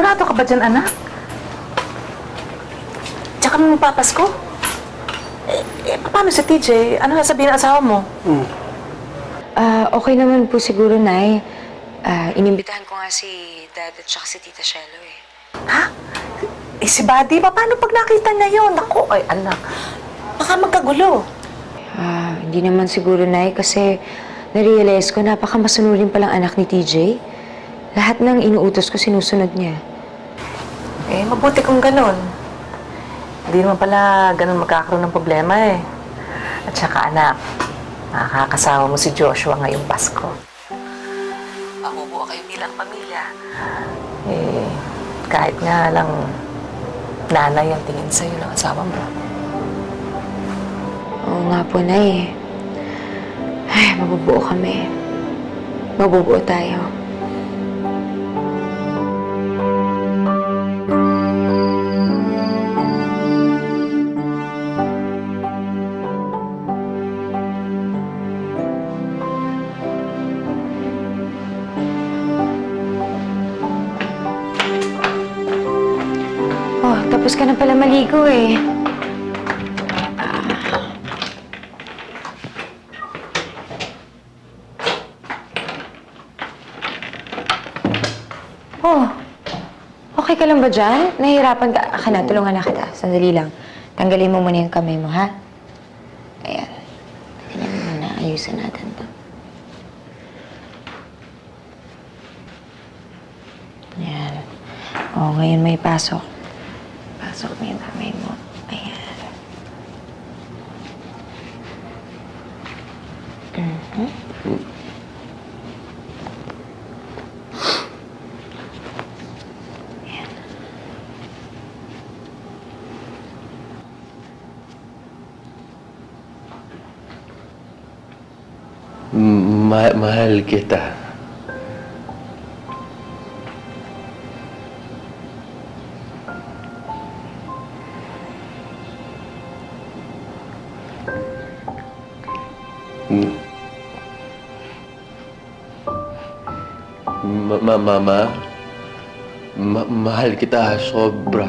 Sigurado ka ba dyan, anak? Tsaka mo magpapasko? Paano si TJ? Ano sabihin ng asawa mo? Okay naman po siguro, Nay. Inimbitahan ko nga si Dad at saka si Tita Shelo eh. Ha? Si Buddy, paano pag nakita niya yun? Naku, ay anak. Baka magkagulo. Hindi naman siguro, Nay, kasi narealize ko napaka-masunurin palang anak ni TJ. Lahat ng inuutos ko sinusunod niya. Mabuti kung ganun. Hindi naman pala ganun magkakaroon ng problema eh. At saka anak, makakasama mo si Joshua ngayong Pasko. Mabubuo kayo bilang pamilya. Kahit nga lang nanay ang tingin sa'yo ng asawa mo. Oo nga po, Nay. Ay, mabubuo kami. Mabubuo tayo. Oh, tapos ka na pala maligo eh. Oh, okay ka lang ba dyan? Nahihirapan ka na, tulungan na kita. Sandali lang. Tanggalin mo muna yung kamay mo, ha? Ayan. Tingnan mo muna, ayusin natin to. Ayan. Oh, ngayon may pasok. Pasok mo yung kamay mo. Ayan. Mahal kita. Mama, mahal kita sobra.